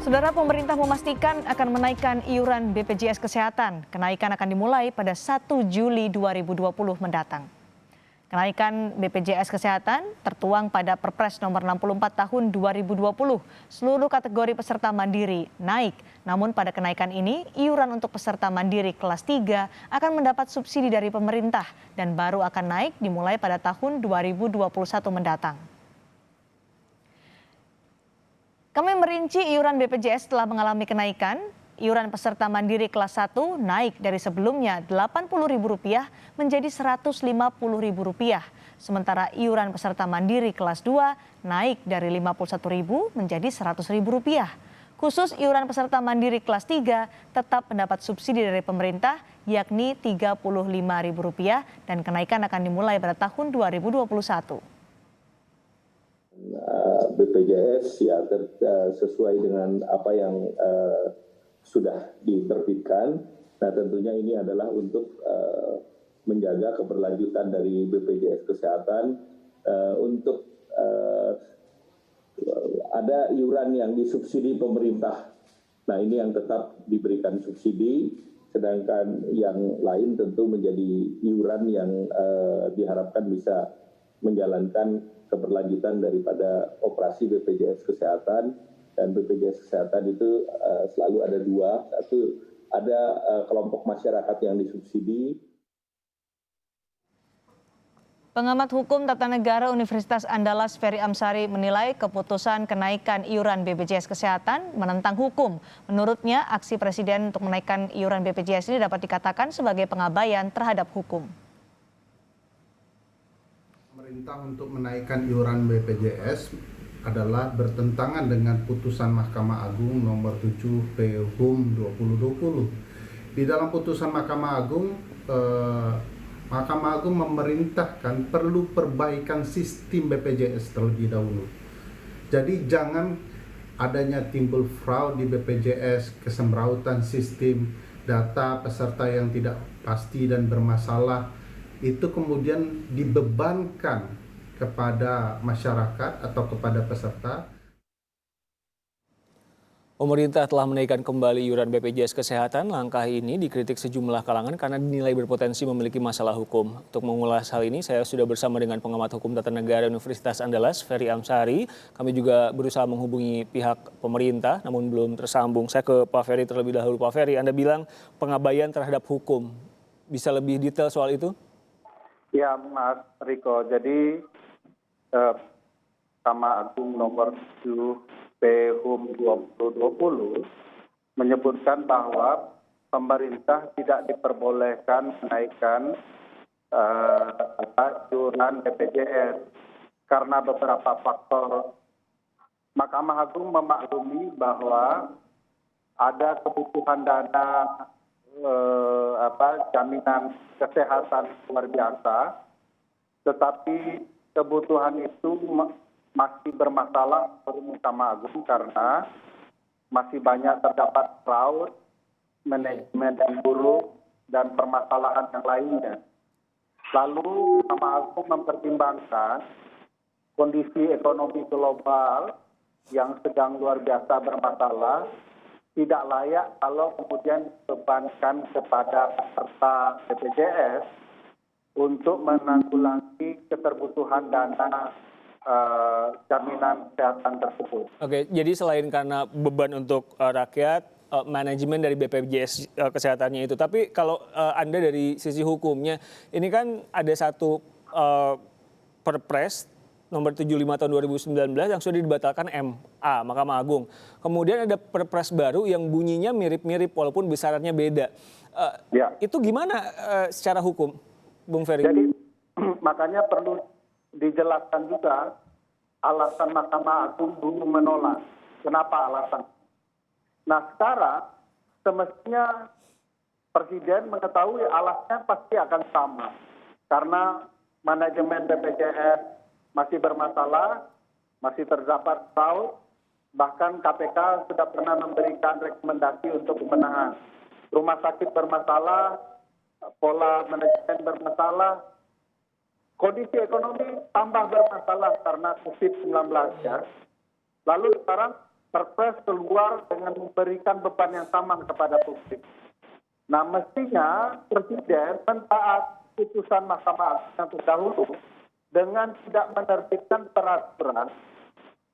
Saudara, pemerintah memastikan akan menaikkan iuran BPJS Kesehatan. Kenaikan akan dimulai pada 1 Juli 2020 mendatang. Kenaikan BPJS Kesehatan tertuang pada Perpres nomor 64 tahun 2020. Seluruh kategori peserta mandiri naik. Namun pada kenaikan ini, iuran untuk peserta mandiri kelas 3 akan mendapat subsidi dari pemerintah dan baru akan naik dimulai pada tahun 2021 mendatang. Kami merinci iuran BPJS telah mengalami kenaikan. Iuran peserta mandiri kelas 1 naik dari sebelumnya Rp80.000 menjadi Rp150.000. Sementara iuran peserta mandiri kelas 2 naik dari Rp51.000 menjadi Rp100.000. Khusus iuran peserta mandiri kelas 3 tetap mendapat subsidi dari pemerintah yakni Rp35.000 dan kenaikan akan dimulai pada tahun 2021. BPJS ya sesuai dengan apa yang sudah diterbitkan. Nah, tentunya ini adalah untuk menjaga keberlanjutan dari BPJS Kesehatan untuk ada iuran yang disubsidi pemerintah. Nah, ini yang tetap diberikan subsidi, sedangkan yang lain tentu menjadi iuran yang diharapkan bisa menjalankan keberlanjutan daripada operasi BPJS Kesehatan. Dan BPJS Kesehatan itu selalu ada dua, satu ada kelompok masyarakat yang disubsidi. Pengamat Hukum Tata Negara Universitas Andalas Ferry Amsari menilai keputusan kenaikan iuran BPJS Kesehatan menentang hukum. Menurutnya, aksi Presiden untuk menaikkan iuran BPJS ini dapat dikatakan sebagai pengabaian terhadap hukum. Pemerintah untuk menaikkan iuran BPJS adalah bertentangan dengan putusan Mahkamah Agung nomor 7 PHUM 2020. Di dalam putusan Mahkamah Agung memerintahkan perlu perbaikan sistem BPJS terlebih dahulu. Jadi jangan adanya timbul fraud di BPJS, kesemrautan sistem, data peserta yang tidak pasti dan bermasalah, itu kemudian dibebankan kepada masyarakat atau kepada peserta. Pemerintah telah menaikkan kembali iuran BPJS Kesehatan. Langkah ini dikritik sejumlah kalangan karena dinilai berpotensi memiliki masalah hukum. Untuk mengulas hal ini, saya sudah bersama dengan pengamat hukum tata negara Universitas Andalas, Ferry Amsari. Kami juga berusaha menghubungi pihak pemerintah, namun belum tersambung. Saya ke Pak Ferry terlebih dahulu. Pak Ferry, Anda bilang pengabaian terhadap hukum. Bisa lebih detail soal itu? Ya, Mas Riko. Jadi Mahkamah Agung nomor 7 PHUM 2020 menyebutkan bahwa pemerintah tidak diperbolehkan menaikkan iuran BPJS karena beberapa faktor. Mahkamah Agung memaklumi bahwa ada kebutuhan dana jaminan kesehatan luar biasa, tetapi kebutuhan itu masih bermasalah menurut Mahkamah Agung karena masih banyak terdapat fraud, manajemen yang buruk, dan permasalahan yang lainnya. Lalu Mahkamah Agung mempertimbangkan kondisi ekonomi global yang sedang luar biasa bermasalah, tidak layak kalau kemudian dibebankan kepada peserta BPJS untuk menanggulangi keterbutuhan dana jaminan kesehatan tersebut. Oke, jadi selain karena beban untuk rakyat, manajemen dari BPJS Kesehatannya itu. Tapi kalau Anda dari sisi hukumnya, ini kan ada satu Perpres nomor 75 tahun 2019 yang sudah dibatalkan MA, Mahkamah Agung. Kemudian ada Perpres baru yang bunyinya mirip-mirip walaupun besarannya beda. Itu gimana secara hukum, Bung Ferry? Jadi makanya perlu dijelaskan juga alasan Mahkamah Agung dulu menolak. Kenapa alasan? Nah, sekarang semestinya Presiden mengetahui alasnya pasti akan sama. Karena manajemen BPJS masih bermasalah, masih terdapat fraud, bahkan KPK sudah pernah memberikan rekomendasi untuk pemenahan. Rumah sakit bermasalah, pola manajemen bermasalah, kondisi ekonomi tambah bermasalah karena COVID-19 ya. Lalu sekarang Perpres keluar dengan memberikan beban yang sama kepada publik. Nah, mestinya Presiden mentaati putusan Mahkamah Agung yang terdahulu dengan tidak menerbitkan peraturan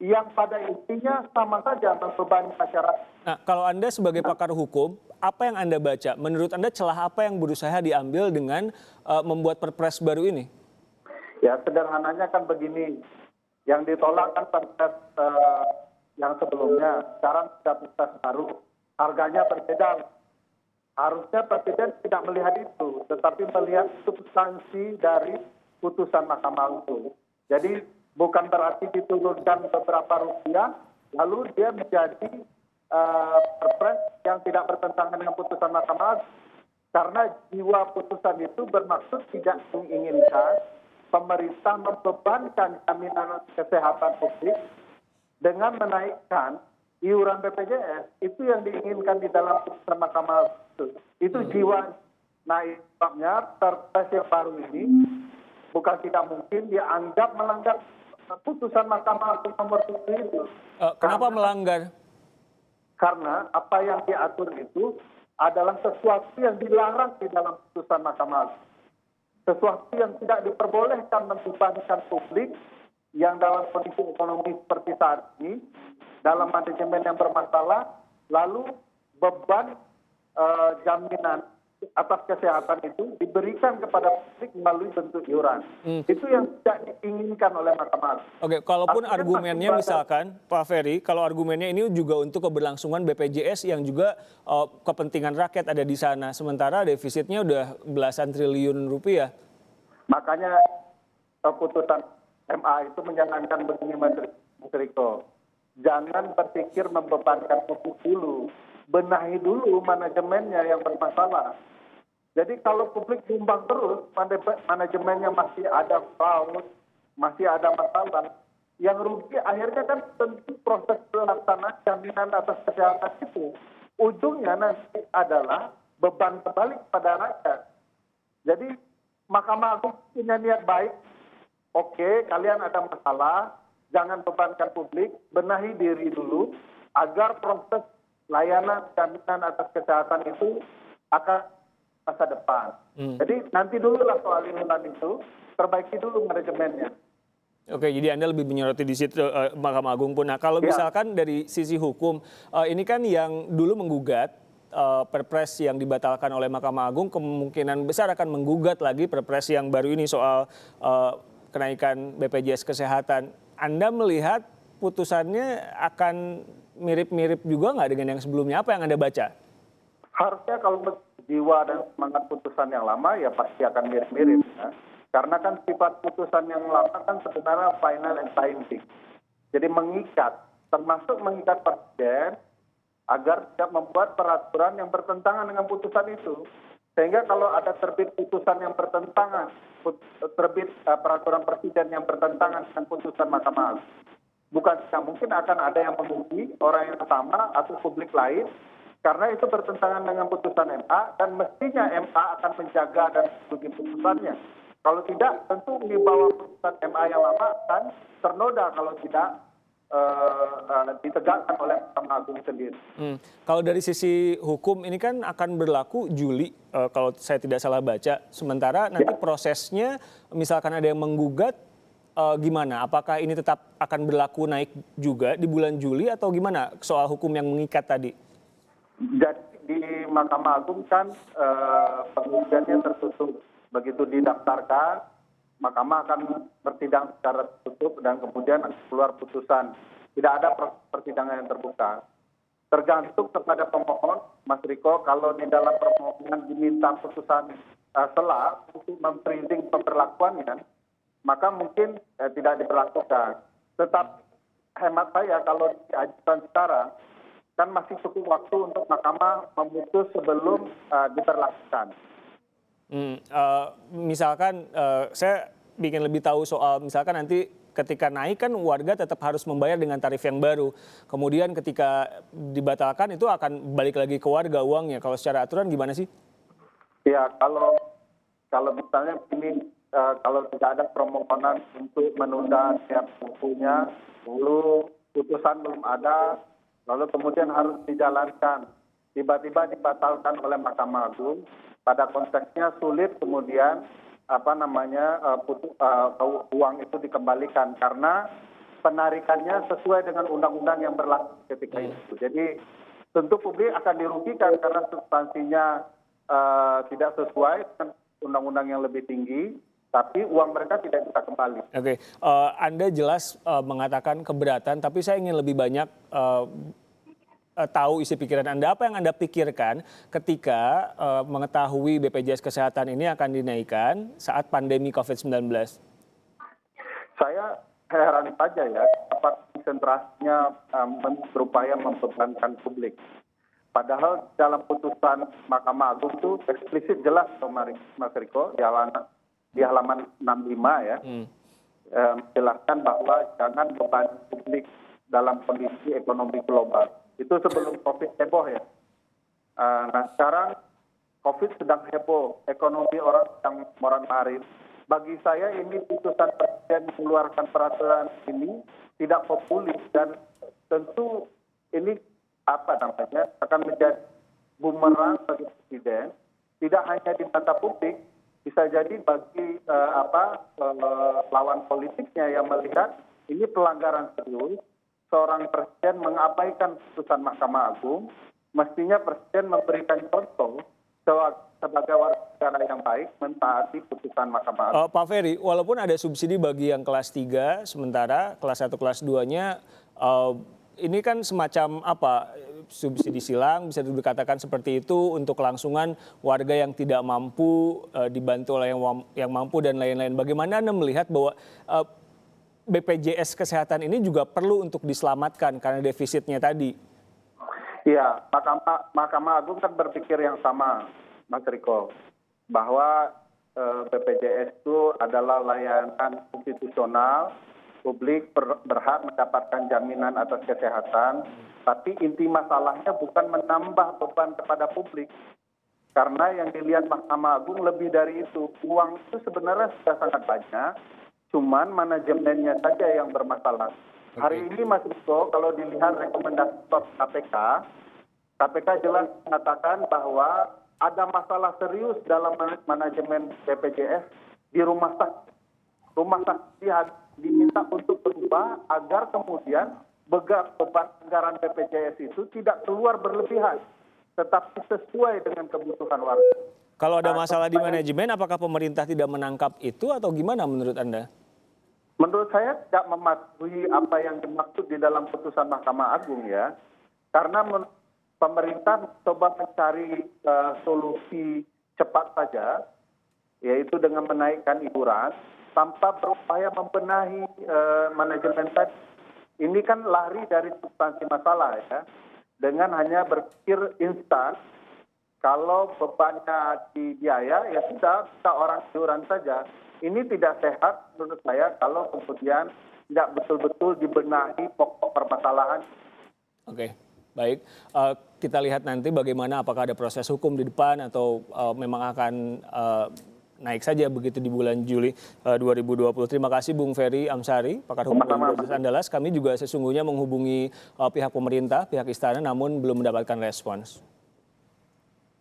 yang pada intinya sama saja membebani masyarakat. Nah, kalau Anda sebagai pakar hukum, apa yang Anda baca? Menurut Anda celah apa yang berusaha diambil dengan membuat perpres baru ini? Ya, sederhananya kan begini, yang ditolak kan perpres yang sebelumnya, sekarang sudah perpres baru, harganya berbeda. Harusnya Presiden tidak melihat itu, tetapi melihat substansi dari putusan Mahkamah Agung. Jadi bukan berarti diturunkan beberapa rupiah, lalu dia menjadi perpres yang tidak bertentangan dengan putusan Mahkamah Agung. Karena jiwa putusan itu bermaksud tidak menginginkan pemerintah membebankan jaminan kesehatan publik dengan menaikkan iuran BPJS. Itu yang diinginkan di dalam putusan Mahkamah Agung. Itu jiwa. Nah, sebabnya perpres yang baru ini bukan tidak mungkin dianggap melanggar putusan Mahkamah Agung nomor 7 itu. Kenapa melanggar? Karena apa yang diatur itu adalah sesuatu yang dilarang di dalam putusan Mahkamah Agung. Sesuatu yang tidak diperbolehkan membebankan publik yang dalam kondisi ekonomi seperti saat ini, dalam manajemen yang bermasalah, lalu beban jaminan atas kesehatan itu diberikan kepada publik melalui bentuk iuran. Itu yang tidak diinginkan oleh Mahkamah Agung. Oke, kalaupun Artinya argumennya misalkan, Pak Ferry, kalau argumennya ini juga untuk keberlangsungan BPJS yang juga kepentingan rakyat ada di sana, sementara defisitnya udah belasan triliun rupiah. Makanya putusan MA itu menyarankan begini, Mas Riko. Jangan berpikir membebankan publik dulu. Benahi dulu manajemennya yang bermasalah. Jadi kalau publik tumbang terus, manajemennya masih ada fraud, masih ada masalah, yang rugi akhirnya kan tentu proses pelaksanaan jaminan atas kesehatan itu. Ujungnya nanti adalah beban kembali kepada rakyat. Jadi Mahkamah Agung punya niat baik, oke, kalian ada masalah, jangan bebankan publik, benahi diri dulu, agar proses layanan jaminan atas kesehatan itu akan masa depan. Jadi nanti dulu lah soal iuran itu, perbaiki dulu manajemennya. Oke, jadi Anda lebih menyoroti di situ Mahkamah Agung pun. Nah, kalau misalkan dari sisi hukum, ini kan yang dulu menggugat perpres yang dibatalkan oleh Mahkamah Agung kemungkinan besar akan menggugat lagi perpres yang baru ini soal kenaikan BPJS Kesehatan. Anda melihat putusannya akan mirip-mirip juga nggak dengan yang sebelumnya? Apa yang Anda baca? Harusnya kalau jiwa dan semangat putusan yang lama ya pasti akan mirip-mirip. Ya. Karena kan sifat putusan yang lama kan sebenarnya final and binding. Jadi mengikat, termasuk mengikat Presiden agar tidak membuat peraturan yang bertentangan dengan putusan itu. Sehingga kalau ada terbit putusan yang bertentangan, terbit peraturan Presiden yang bertentangan dengan putusan Mahkamah Agung, bukan tidak mungkin akan ada yang menguji orang yang sama atau publik lain, karena itu bertentangan dengan putusan MA dan mestinya MA akan menjaga dan mengikuti putusannya. Kalau tidak, tentu di bawah putusan MA yang lama akan ternoda kalau tidak ditegakkan oleh Mahkamah Agung sendiri. Kalau dari sisi hukum ini kan akan berlaku Juli, kalau saya tidak salah baca. Sementara nanti prosesnya, misalkan ada yang menggugat, gimana? Apakah ini tetap akan berlaku naik juga di bulan Juli atau gimana soal hukum yang mengikat tadi? Jadi di Mahkamah Agung kan pengujiannya tertutup. Begitu didaftarkan, Mahkamah akan bersidang secara tertutup dan kemudian keluar putusan. Tidak ada persidangan yang terbuka. Tergantung kepada pemohon, Mas Riko, kalau di dalam permohonan diminta putusan selah untuk memfreezing pemberlakuannya, maka mungkin tidak diberlakukan. Tetapi hemat saya kalau diajukan sekarang, kan masih cukup waktu untuk Mahkamah memutus sebelum diberlakukan. Misalkan saya ingin lebih tahu soal misalkan nanti ketika naik kan warga tetap harus membayar dengan tarif yang baru. Kemudian ketika dibatalkan itu akan balik lagi ke warga uangnya. Kalau secara aturan gimana sih? Ya kalau misalnya ini kalau tidak ada permohonan untuk menunda setiap bukunya, lalu putusan belum ada, lalu kemudian harus dijalankan, tiba-tiba dibatalkan oleh Mahkamah Agung, pada konteksnya sulit kemudian uang itu dikembalikan karena penarikannya sesuai dengan undang-undang yang berlaku ketika itu. Jadi tentu publik akan dirugikan karena substansinya tidak sesuai dengan undang-undang yang lebih tinggi, tapi uang mereka tidak bisa kembali. Oke, Anda jelas mengatakan keberatan, tapi saya ingin lebih banyak tahu isi pikiran Anda. Apa yang Anda pikirkan ketika mengetahui BPJS Kesehatan ini akan dinaikkan saat pandemi COVID-19? Saya heran saja ya, apa konsentrasinya berupaya membebankan publik. Padahal dalam putusan Mahkamah Agung itu eksplisit jelas, Mas Riko, di halaman 65 ya, menjelaskan bahwa jangan beban publik dalam kondisi ekonomi global. Itu sebelum COVID heboh ya. Nah sekarang COVID sedang heboh, ekonomi orang sedang morat-marit. Bagi saya ini putusan Presiden mengeluarkan peraturan ini tidak populis dan tentu ini akan menjadi bumerang bagi Presiden, tidak hanya di mata publik, bisa jadi bagi lawan politiknya yang melihat ini pelanggaran serius, seorang Presiden mengabaikan putusan Mahkamah Agung, mestinya Presiden memberikan contoh sebagai warga negara yang baik mentaati putusan Mahkamah Agung. Pak Ferry, walaupun ada subsidi bagi yang kelas 3, sementara kelas 1, kelas 2-nya ini kan semacam subsidi silang, bisa dikatakan seperti itu untuk kelangsungan warga yang tidak mampu dibantu oleh yang mampu dan lain-lain. Bagaimana Anda melihat bahwa BPJS Kesehatan ini juga perlu untuk diselamatkan karena defisitnya tadi? Iya, Mahkamah Agung kan berpikir yang sama, Mas Riko, bahwa BPJS itu adalah layanan konstitusional, publik berhak mendapatkan jaminan atas kesehatan, tapi inti masalahnya bukan menambah beban kepada publik. Karena yang dilihat Mahkamah Agung lebih dari itu, uang itu sebenarnya sudah sangat banyak, cuman manajemennya saja yang bermasalah. Hari ini Mas Riko, kalau dilihat rekomendasi KPK, KPK jelas mengatakan bahwa ada masalah serius dalam manajemen BPJS di rumah sakit. Rumah sakit diminta untuk berubah agar kemudian beban anggaran BPJS itu tidak keluar berlebihan, tetapi sesuai dengan kebutuhan warga. Kalau ada masalah di manajemen, apakah pemerintah tidak menangkap itu atau gimana menurut Anda? Menurut saya tidak mematuhi apa yang dimaksud di dalam putusan Mahkamah Agung ya, karena pemerintah coba mencari solusi cepat saja, yaitu dengan menaikkan iuran, tanpa berupaya membenahi manajemen tadi. Ini kan lari dari substansi masalah ya, dengan hanya berpikir instan, kalau bebannya di biaya ya sudah kita orang iuran saja. Ini tidak sehat menurut saya kalau kemudian tidak betul-betul dibenahi pokok permasalahan. Oke, baik. Kita lihat nanti bagaimana, apakah ada proses hukum di depan atau memang akan naik saja begitu di bulan Juli 2020. Terima kasih Bung Ferry Amsari, pakar hukum Universitas Andalas. Kami juga sesungguhnya menghubungi pihak pemerintah, pihak istana, namun belum mendapatkan respons.